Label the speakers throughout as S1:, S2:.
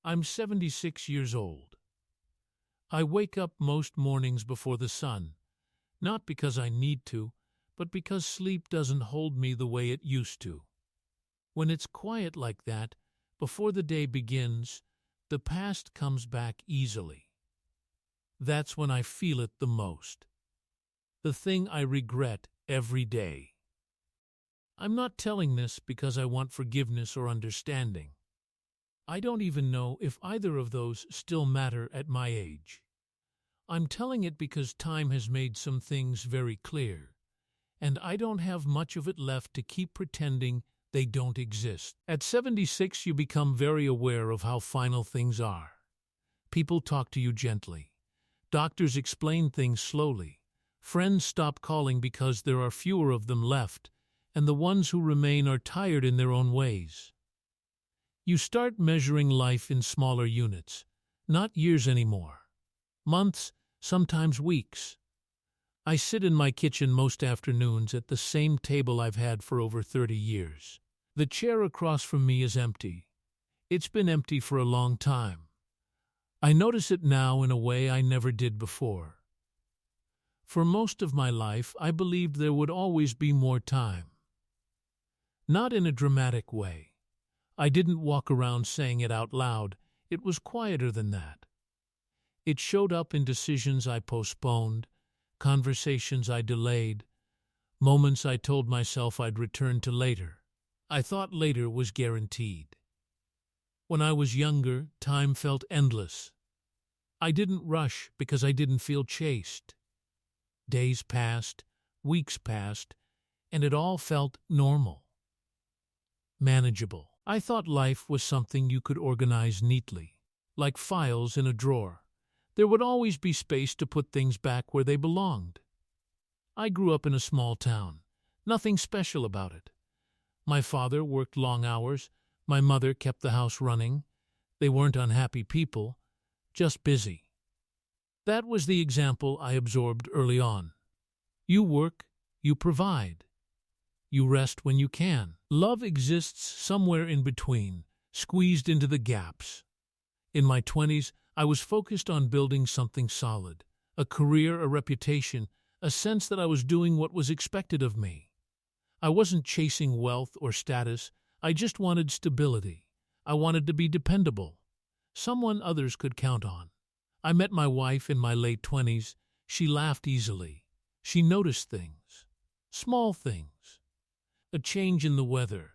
S1: I'm 76 years old. I wake up most mornings before the sun, not because I need to, but because sleep doesn't hold me the way it used to. When it's quiet like that, before the day begins, the past comes back easily. That's when I feel it the most. The thing I regret every day. I'm not telling this because I want forgiveness or understanding. I don't even know if either of those still matter at my age. I'm telling it because time has made some things very clear, and I don't have much of it left to keep pretending they don't exist. At 76, you become very aware of how final things are. People talk to you gently. Doctors explain things slowly. Friends stop calling because there are fewer of them left, and the ones who remain are tired in their own ways. You start measuring life in smaller units, not years anymore. Months, sometimes weeks. I sit in my kitchen most afternoons at the same table I've had for over 30 years. The chair across from me is empty. It's been empty for a long time. I notice it now in a way I never did before. For most of my life, I believed there would always be more time. Not in a dramatic way. I didn't walk around saying it out loud. It was quieter than that. It showed up in decisions I postponed, conversations I delayed, moments I told myself I'd return to later. I thought later was guaranteed. When I was younger, time felt endless. I didn't rush because I didn't feel chased. Days passed, weeks passed, and it all felt normal. Manageable. I thought life was something you could organize neatly, like files in a drawer. There would always be space to put things back where they belonged. I grew up in a small town. Nothing special about it. My father worked long hours. My mother kept the house running. They weren't unhappy people, just busy. That was the example I absorbed early on. You work, you provide. You rest when you can. Love exists somewhere in between, squeezed into the gaps. In my 20s, I was focused on building something solid, a career, a reputation, a sense that I was doing what was expected of me. I wasn't chasing wealth or status. I just wanted stability. I wanted to be dependable, someone others could count on. I met my wife in my late 20s. She laughed easily. She noticed things, small things. A change in the weather,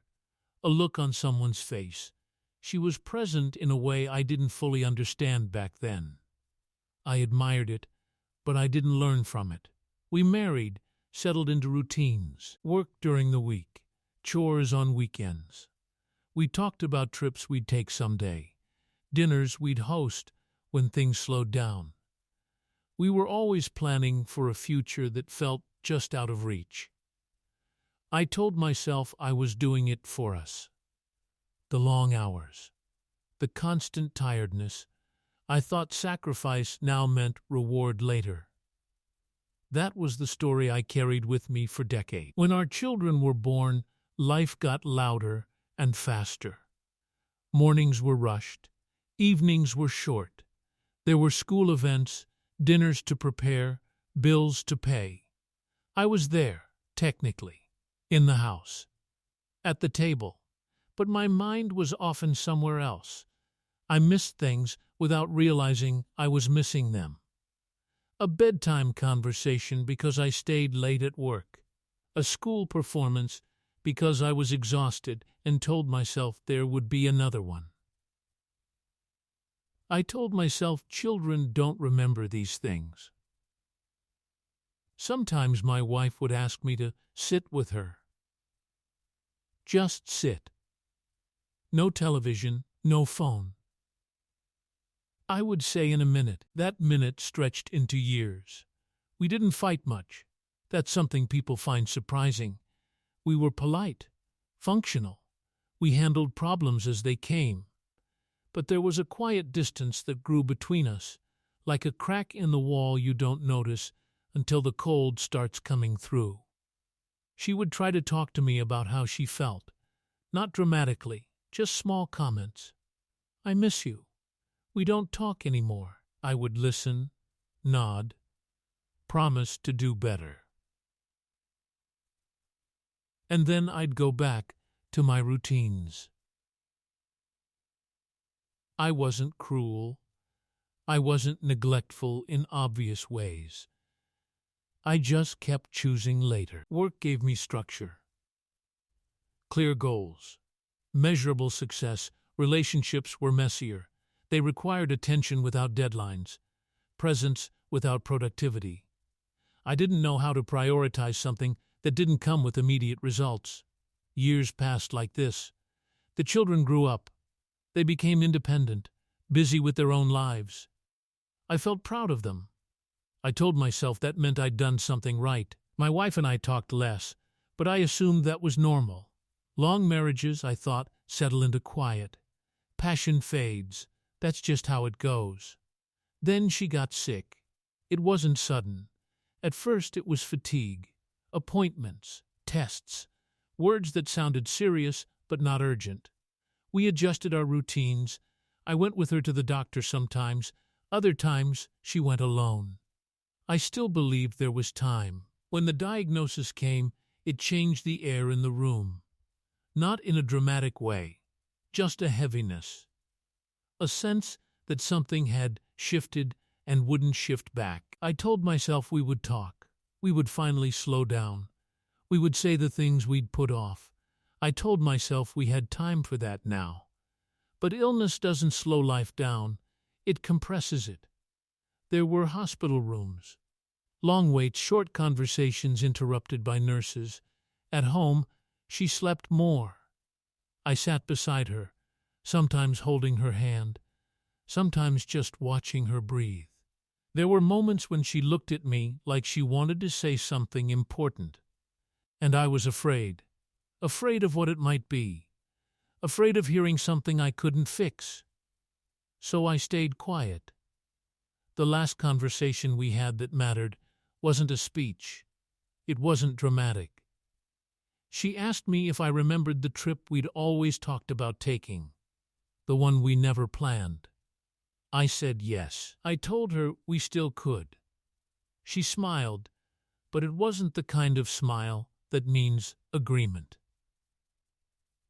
S1: a look on someone's face. She was present in a way I didn't fully understand back then. I admired it, but I didn't learn from it. We married, settled into routines, worked during the week, chores on weekends. We talked about trips we'd take someday, dinners we'd host when things slowed down. We were always planning for a future that felt just out of reach. I told myself I was doing it for us. The long hours, the constant tiredness. I thought sacrifice now meant reward later. That was the story I carried with me for decades. When our children were born, life got louder and faster. Mornings were rushed. Evenings were short. There were school events, dinners to prepare, bills to pay. I was there, technically. In the house, at the table, but my mind was often somewhere else. I missed things without realizing I was missing them. A bedtime conversation because I stayed late at work. A school performance because I was exhausted and told myself there would be another one. I told myself children don't remember these things. Sometimes my wife would ask me to sit with her. Just sit. No television, no phone. I would say in a minute. That minute stretched into years. We didn't fight much. That's something people find surprising. We were polite, functional. We handled problems as they came. But there was a quiet distance that grew between us, like a crack in the wall you don't notice until the cold starts coming through. She would try to talk to me about how she felt. Not dramatically, just small comments. I miss you. "We don't talk anymore." I would listen, nod, promise to do better. And then I'd go back to my routines. I wasn't cruel. I wasn't neglectful in obvious ways. I just kept choosing later. Work gave me structure, clear goals, measurable success. Relationships were messier. They required attention without deadlines, presence without productivity. I didn't know how to prioritize something that didn't come with immediate results. Years passed like this. The children grew up. They became independent, busy with their own lives. I felt proud of them. I told myself that meant I'd done something right. My wife and I talked less, but I assumed that was normal. Long marriages, I thought, settle into quiet. Passion fades. That's just how it goes. Then she got sick. It wasn't sudden. At first it was fatigue, appointments, tests, words that sounded serious but not urgent. We adjusted our routines. I went with her to the doctor sometimes. Other times she went alone. I still believed there was time. When the diagnosis came, it changed the air in the room. Not in a dramatic way, just a heaviness. A sense that something had shifted and wouldn't shift back. I told myself we would talk. We would finally slow down. We would say the things we'd put off. I told myself we had time for that now. But illness doesn't slow life down. It compresses it. There were hospital rooms, long waits, short conversations interrupted by nurses. At home, she slept more. I sat beside her, sometimes holding her hand, sometimes just watching her breathe. There were moments when she looked at me like she wanted to say something important. And I was afraid of what it might be, afraid of hearing something I couldn't fix. So I stayed quiet. The last conversation we had that mattered wasn't a speech. It wasn't dramatic. She asked me if I remembered the trip we'd always talked about taking, the one we never planned. I said yes. I told her we still could. She smiled, but it wasn't the kind of smile that means agreement.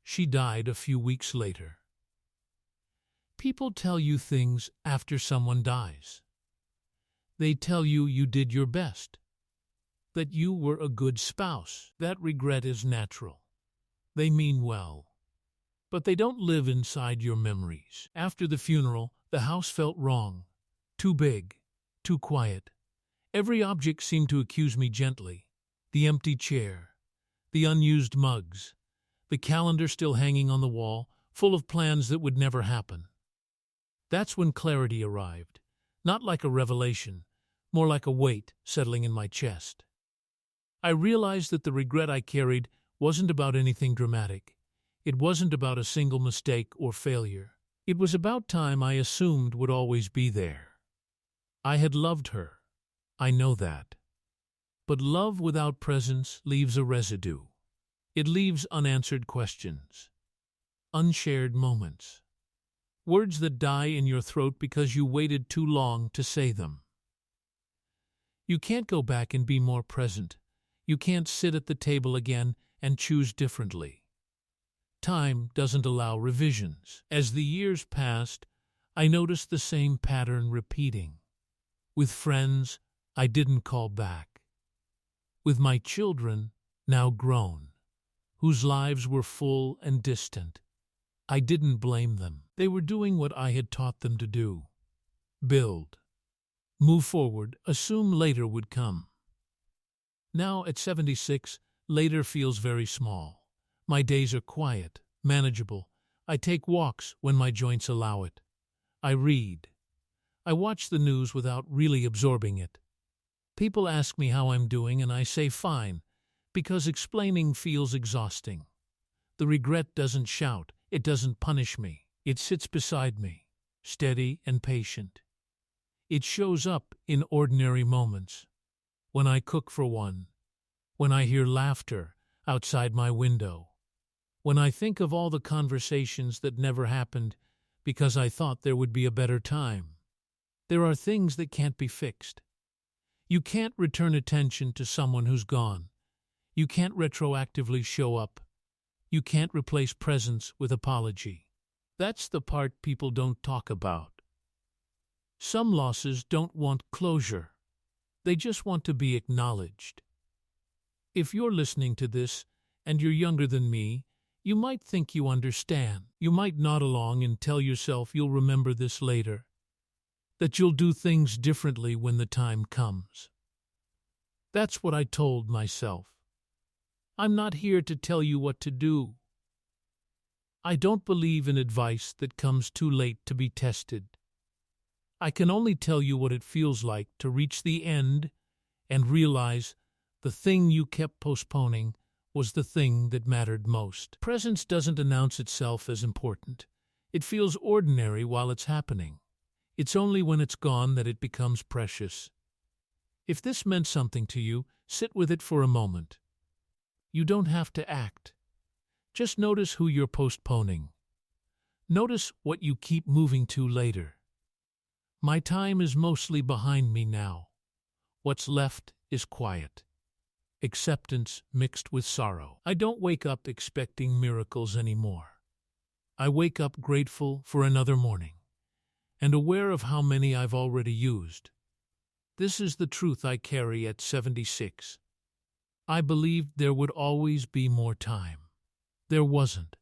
S1: She died a few weeks later. People tell you things after someone dies. They tell you you did your best, that you were a good spouse. That regret is natural. They mean well, but they don't live inside your memories. After the funeral, the house felt wrong, too big, too quiet. Every object seemed to accuse me gently. The empty chair, the unused mugs, the calendar still hanging on the wall, full of plans that would never happen. That's when clarity arrived, not like a revelation, more like a weight settling in my chest. I realized that the regret I carried wasn't about anything dramatic. It wasn't about a single mistake or failure. It was about time I assumed would always be there. I had loved her. I know that. But love without presence leaves a residue. It leaves unanswered questions, unshared moments, words that die in your throat because you waited too long to say them. You can't go back and be more present. You can't sit at the table again and choose differently. Time doesn't allow revisions. As the years passed, I noticed the same pattern repeating. With friends, I didn't call back. With my children, now grown, whose lives were full and distant, I didn't blame them. They were doing what I had taught them to do. Build. Move forward, assume later would come. Now at 76, later feels very small. My days are quiet, manageable. I take walks when my joints allow it. I read. I watch the news without really absorbing it. People ask me how I'm doing and I say fine, because explaining feels exhausting. The regret doesn't shout, it doesn't punish me. It sits beside me, steady and patient. It shows up in ordinary moments. When I cook for one, when I hear laughter outside my window, when I think of all the conversations that never happened because I thought there would be a better time. There are things that can't be fixed. You can't return attention to someone who's gone. You can't retroactively show up. You can't replace presence with apology. That's the part people don't talk about. Some losses don't want closure. They just want to be acknowledged. If you're listening to this and you're younger than me, you might think you understand. You might nod along and tell yourself you'll remember this later, that you'll do things differently when the time comes. That's what I told myself. I'm not here to tell you what to do. I don't believe in advice that comes too late to be tested. I can only tell you what it feels like to reach the end and realize the thing you kept postponing was the thing that mattered most. Presence doesn't announce itself as important. It feels ordinary while it's happening. It's only when it's gone that it becomes precious. If this meant something to you, sit with it for a moment. You don't have to act. Just notice who you're postponing. Notice what you keep moving to later. My time is mostly behind me now. What's left is quiet. Acceptance mixed with sorrow. I don't wake up expecting miracles anymore. I wake up grateful for another morning and aware of how many I've already used. This is the truth I carry at 76. I believed there would always be more time. There wasn't.